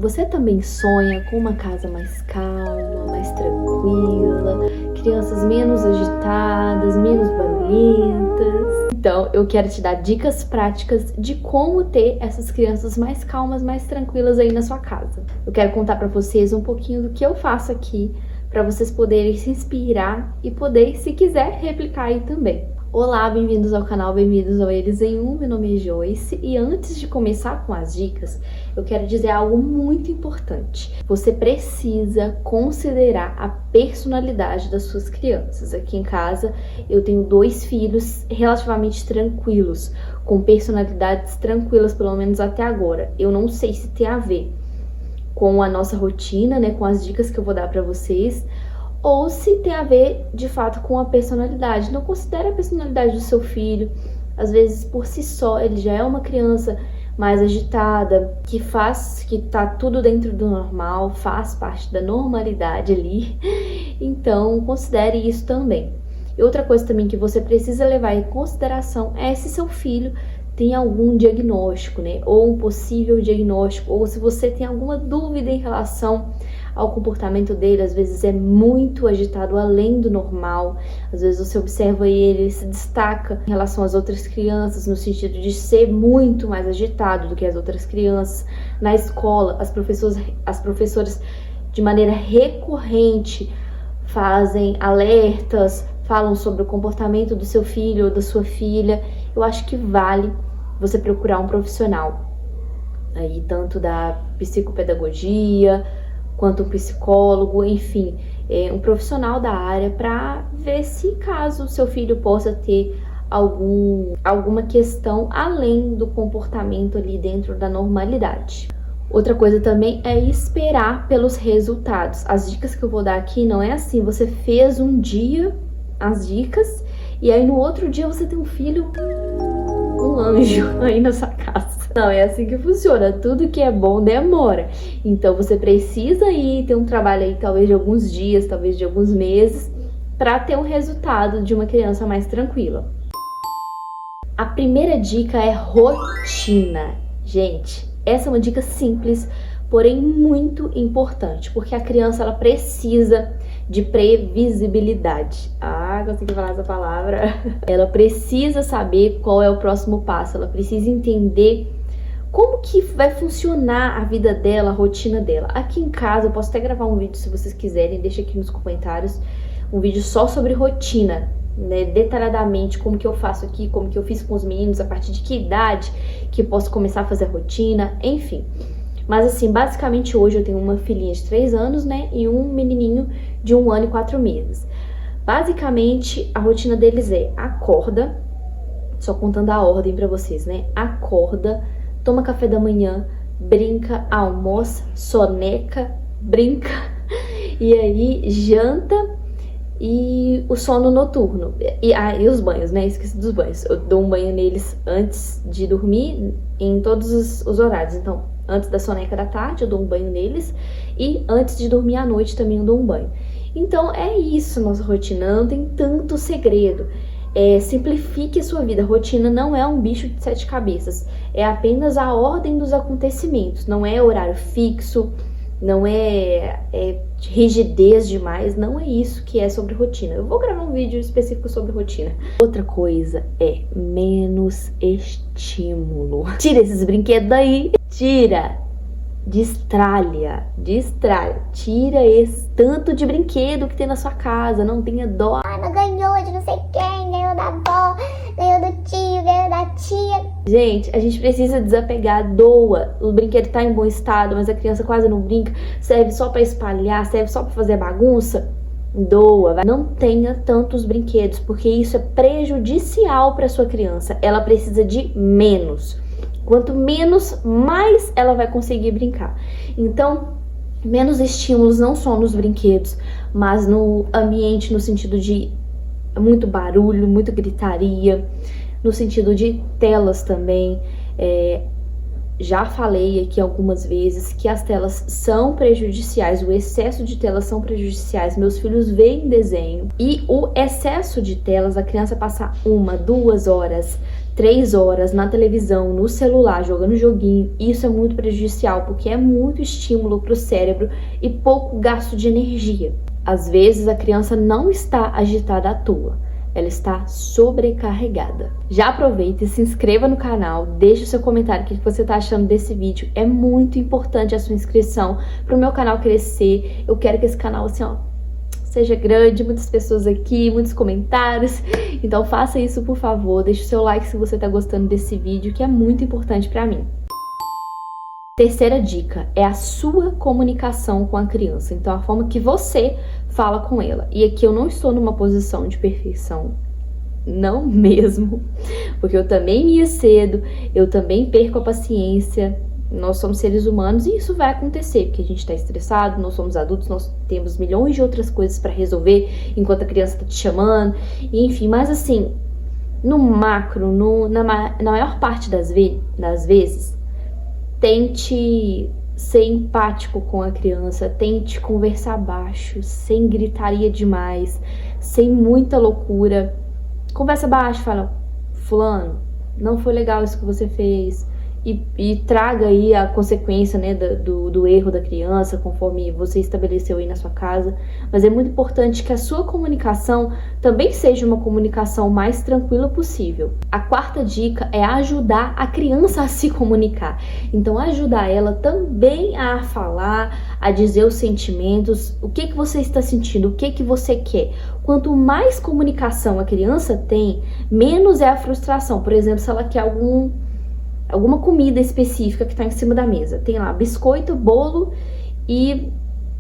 Você também sonha com uma casa mais calma, mais tranquila, crianças menos agitadas, menos barulhentas? Então, eu quero te dar dicas práticas de como ter essas crianças mais calmas, mais tranquilas aí na sua casa. Eu quero contar para vocês um pouquinho do que eu faço aqui, para vocês poderem se inspirar e poder, se quiser, replicar aí também. Olá, bem-vindos ao canal, bem-vindos ao Eles em Um. Meu nome é Joyce e antes de começar com as dicas, eu quero dizer algo muito importante. Você precisa considerar a personalidade das suas crianças. Aqui em casa eu tenho 2 filhos relativamente tranquilos, com personalidades tranquilas, pelo menos até agora. Eu não sei se tem a ver com a nossa rotina, né, com as dicas que eu vou dar para vocês, ou se tem a ver, de fato, com a personalidade. Não considere a personalidade do seu filho. Às vezes, por si só, ele já é uma criança mais agitada, que tá tudo dentro do normal, faz parte da normalidade ali. Então, considere isso também. E outra coisa também que você precisa levar em consideração é se seu filho tem algum diagnóstico, né? Ou um possível diagnóstico, ou se você tem alguma dúvida em relação ao comportamento dele. Às vezes é muito agitado além do normal, às vezes você observa ele se destaca em relação às outras crianças, no sentido de ser muito mais agitado do que as outras crianças. Na escola, as professoras de maneira recorrente fazem alertas, falam sobre o comportamento do seu filho ou da sua filha. Eu acho que vale você procurar um profissional aí, tanto da psicopedagogia quanto um psicólogo, enfim, um profissional da área, para ver se caso o seu filho possa ter alguma questão além do comportamento ali dentro da normalidade. Outra coisa também é esperar pelos resultados. As dicas que eu vou dar aqui não é assim, você fez um dia as dicas e aí no outro dia você tem um filho, um anjo aí na sua casa. Não, é assim que funciona. Tudo que é bom demora. Então você precisa ir ter um trabalho aí, talvez de alguns dias, talvez de alguns meses, para ter um resultado de uma criança mais tranquila. A primeira dica é rotina. Gente, essa é uma dica simples, porém muito importante, porque a criança ela precisa de previsibilidade. Consegui falar essa palavra. Ela precisa saber qual é o próximo passo, ela precisa entender como que vai funcionar a vida dela, a rotina dela. Aqui em casa, eu posso até gravar um vídeo se vocês quiserem, deixa aqui nos comentários, um vídeo só sobre rotina, né, detalhadamente, como que eu faço aqui, como que eu fiz com os meninos, a partir de que idade que eu posso começar a fazer rotina, enfim. Mas assim, basicamente hoje eu tenho uma filhinha de 3 anos, né, e um menininho de 1 ano e 4 meses. Basicamente, a rotina deles é: acorda, só contando a ordem pra vocês, né, acorda, toma café da manhã, brinca, almoça, soneca, brinca, e aí janta e o sono noturno. E os banhos, né, esqueci dos banhos. Eu dou um banho neles antes de dormir, em todos os horários. Então, antes da soneca da tarde eu dou um banho neles e antes de dormir à noite também eu dou um banho. Então é isso, nossa rotina, não tem tanto segredo. Simplifique a sua vida. A rotina não é um bicho de 7 cabeças, é apenas a ordem dos acontecimentos, não é horário fixo, não é rigidez demais, não é isso que é sobre rotina. Eu vou gravar um vídeo específico sobre rotina. Outra coisa é menos estímulo. Tira esses brinquedos daí, distralha, tira esse tanto de brinquedo que tem na sua casa, não tenha dó. Não ganhou de não sei quem, ganhou da avó, ganhou do tio, ganhou da tia. Gente, a gente precisa desapegar, doa. O brinquedo tá em bom estado, mas a criança quase não brinca, serve só pra espalhar, serve só pra fazer bagunça. Doa, não tenha tantos brinquedos, porque isso é prejudicial para sua criança. Ela precisa de menos. Quanto menos, mais ela vai conseguir brincar. Então, menos estímulos não só nos brinquedos, mas no ambiente, no sentido de muito barulho, muita gritaria, no sentido de telas também. Já falei aqui algumas vezes que as telas são prejudiciais, o excesso de telas são prejudiciais. Meus filhos veem desenho e o excesso de telas, a criança passar 1, 2 horas, 3 horas na televisão, no celular, jogando joguinho, isso é muito prejudicial, porque é muito estímulo para o cérebro e pouco gasto de energia. Às vezes a criança não está agitada à toa, ela está sobrecarregada. Já aproveita e se inscreva no canal, deixe o seu comentário, o que você está achando desse vídeo. É muito importante a sua inscrição para o meu canal crescer. Eu quero que esse canal assim, ó, seja grande, muitas pessoas aqui, muitos comentários. Então faça isso, por favor. Deixe o seu like se você está gostando desse vídeo, que é muito importante para mim. Terceira dica é a sua comunicação com a criança. Então, a forma que você fala com ela. E aqui eu não estou numa posição de perfeição, não mesmo, porque eu também me excedo, eu também perco a paciência. Nós somos seres humanos e isso vai acontecer, porque a gente está estressado, nós somos adultos, nós temos milhões de outras coisas para resolver enquanto a criança está te chamando, enfim. Mas assim, no macro, na maior parte das vezes, tente ser empático com a criança, tente conversar baixo, sem gritaria demais, sem muita loucura. Conversa baixo, fala: fulano, não foi legal isso que você fez. E traga aí a consequência, né, do erro da criança, conforme você estabeleceu aí na sua casa. Mas é muito importante que a sua comunicação também seja uma comunicação mais tranquila possível. A quarta dica é ajudar a criança a se comunicar. Então, ajudar ela também a falar, a dizer os sentimentos, o que você está sentindo, o que você quer. Quanto mais comunicação a criança tem, menos é a frustração. Por exemplo, se ela quer alguma comida específica que está em cima da mesa. Tem lá biscoito, bolo e,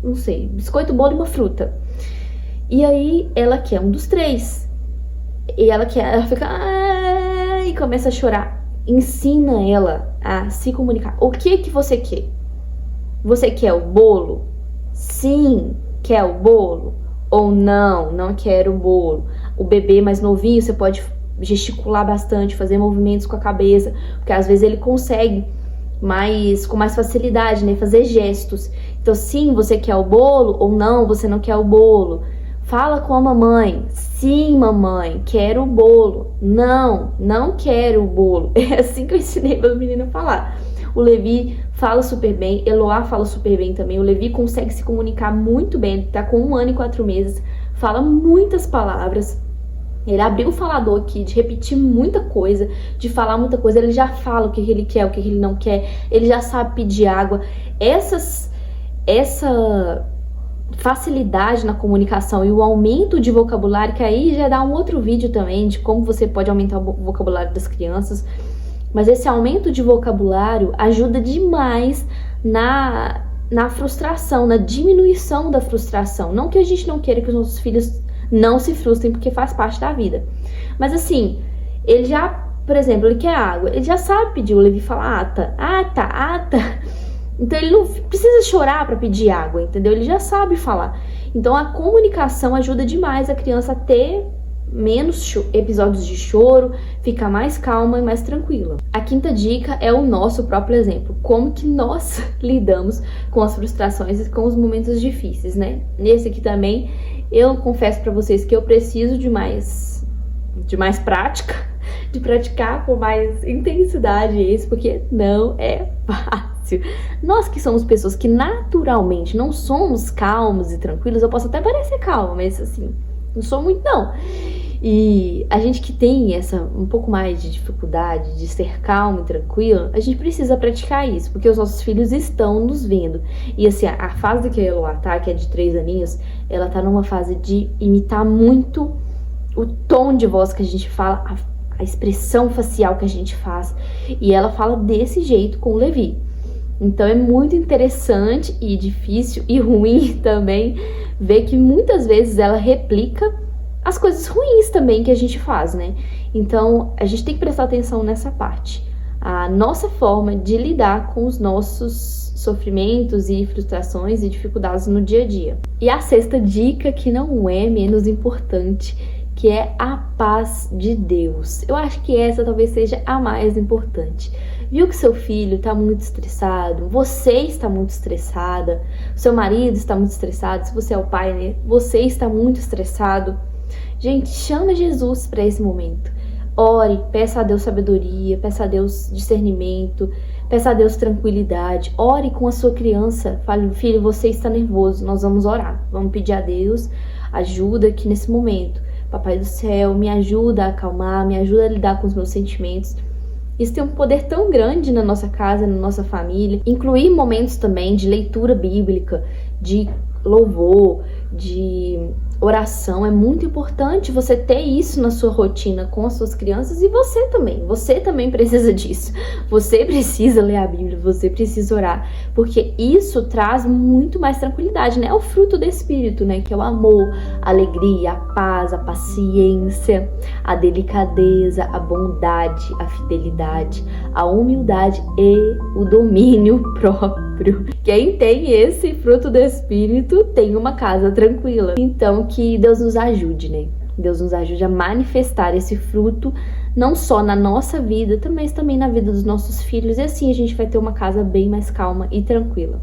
não sei, biscoito, bolo e uma fruta. E aí ela quer um dos 3. E ela fica e começa a chorar. Ensina ela a se comunicar. O que você quer? Você quer o bolo? Sim, quer o bolo? Ou não, não quero o bolo? O bebê mais novinho, você pode gesticular bastante, fazer movimentos com a cabeça, porque às vezes ele consegue com mais facilidade, né, fazer gestos. Então, sim, você quer o bolo, ou não, você não quer o bolo. Fala com a mamãe: sim, mamãe, quero o bolo. Não, não quero o bolo. É assim que eu ensinei meu menino a falar. O Levi fala super bem, Eloá fala super bem também. O Levi consegue se comunicar muito bem, ele tá com 1 ano e 4 meses, fala muitas palavras. Ele abriu o falador aqui, de repetir muita coisa, de falar muita coisa. Ele já fala o que ele quer, o que ele não quer. Ele já sabe pedir água. Essa facilidade na comunicação e o aumento de vocabulário, que aí já dá um outro vídeo também, de como você pode aumentar o vocabulário das crianças. Mas esse aumento de vocabulário ajuda demais na frustração, na diminuição da frustração. Não que a gente não queira que os nossos filhos não se frustrem, porque faz parte da vida. Mas assim, ele já, por exemplo, ele quer água, ele já sabe pedir. O Levi fala: ata, ata, ata. Então ele não precisa chorar para pedir água, entendeu? Ele já sabe falar. Então a comunicação ajuda demais a criança a ter menos episódios de choro, ficar mais calma e mais tranquila. A quinta dica é o nosso próprio exemplo. Como que nós lidamos com as frustrações e com os momentos difíceis, né? Nesse aqui também, eu confesso pra vocês que eu preciso de mais prática, de praticar com mais intensidade isso, porque não é fácil. Nós que somos pessoas que naturalmente não somos calmos e tranquilos, eu posso até parecer calma, mas assim, não sou muito não. E a gente que tem um pouco mais de dificuldade de ser calmo e tranquilo, a gente precisa praticar isso, porque os nossos filhos estão nos vendo. E assim, a fase que a Eloá tá, que é de 3 aninhos, ela tá numa fase de imitar muito o tom de voz que a gente fala, a expressão facial que a gente faz. E ela fala desse jeito com o Levi. Então é muito interessante e difícil e ruim também ver que muitas vezes ela replica as coisas ruins também que a gente faz, né? Então, a gente tem que prestar atenção nessa parte. A nossa forma de lidar com os nossos sofrimentos e frustrações e dificuldades no dia a dia. E a sexta dica, que não é menos importante, que é a paz de Deus. Eu acho que essa talvez seja a mais importante. Viu que seu filho está muito estressado, você está muito estressada, seu marido está muito estressado, se você é o pai, né? Você está muito estressado. Gente, chama Jesus para esse momento. Ore, peça a Deus sabedoria, peça a Deus discernimento, peça a Deus tranquilidade. Ore com a sua criança. Fale, filho, você está nervoso, nós vamos orar. Vamos pedir a Deus ajuda aqui nesse momento. Papai do céu, me ajuda a acalmar, me ajuda a lidar com os meus sentimentos. Isso tem um poder tão grande na nossa casa, na nossa família. Incluir momentos também de leitura bíblica, de louvor, de oração. É muito importante você ter isso na sua rotina com as suas crianças, e você também precisa disso. Você precisa ler a Bíblia, você precisa orar, porque isso traz muito mais tranquilidade, né? É o fruto do Espírito, né? Que é o amor, a alegria, a paz, a paciência, a delicadeza, a bondade, a fidelidade, a humildade e o domínio próprio. Quem tem esse fruto do Espírito tem uma casa tranquila. Então, que Deus nos ajude, né? Deus nos ajude a manifestar esse fruto, não só na nossa vida, mas também na vida dos nossos filhos. E assim a gente vai ter uma casa bem mais calma e tranquila.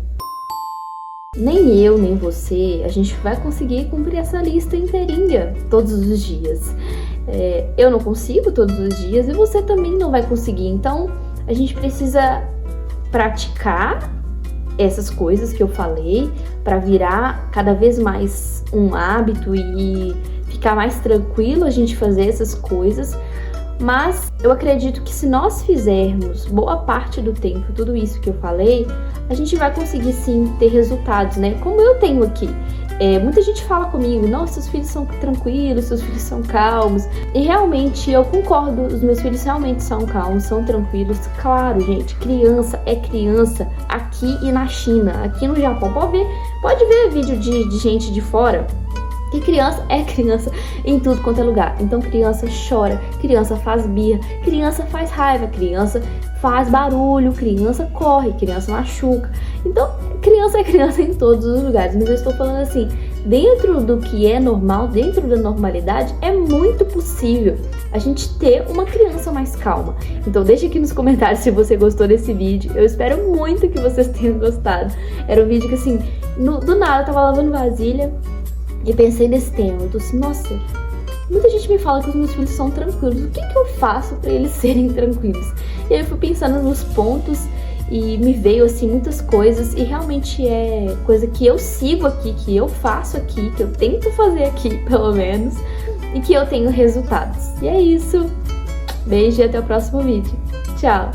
Nem eu, nem você, a gente vai conseguir cumprir essa lista inteirinha todos os dias. Eu não consigo todos os dias e você também não vai conseguir. Então, a gente precisa praticar essas coisas que eu falei para virar cada vez mais um hábito e ficar mais tranquilo a gente fazer essas coisas. Mas eu acredito que se nós fizermos boa parte do tempo tudo isso que eu falei, a gente vai conseguir sim ter resultados, né? Como eu tenho aqui. Muita gente fala comigo, nossa, seus filhos são tranquilos, seus filhos são calmos. E realmente eu concordo, os meus filhos realmente são calmos, são tranquilos. Claro, gente, criança é criança aqui e na China, aqui no Japão. Pode ver vídeo de gente de fora. Que criança é criança em tudo quanto é lugar. Então criança chora, criança faz birra, criança faz raiva, criança faz barulho, criança corre, criança machuca. Então criança é criança em todos os lugares. Mas eu estou falando assim, dentro do que é normal, dentro da normalidade, é muito possível a gente ter uma criança mais calma. Então deixa aqui nos comentários se você gostou desse vídeo. Eu espero muito que vocês tenham gostado. Era um vídeo que assim, do nada eu tava lavando vasilha e pensei nesse tema. Eu tô assim, nossa, muita gente me fala que os meus filhos são tranquilos. O que eu faço pra eles serem tranquilos? E aí eu fui pensando nos pontos e me veio assim muitas coisas. E realmente é coisa que eu sigo aqui, que eu faço aqui, que eu tento fazer aqui, pelo menos. E que eu tenho resultados. E é isso. Beijo e até o próximo vídeo. Tchau!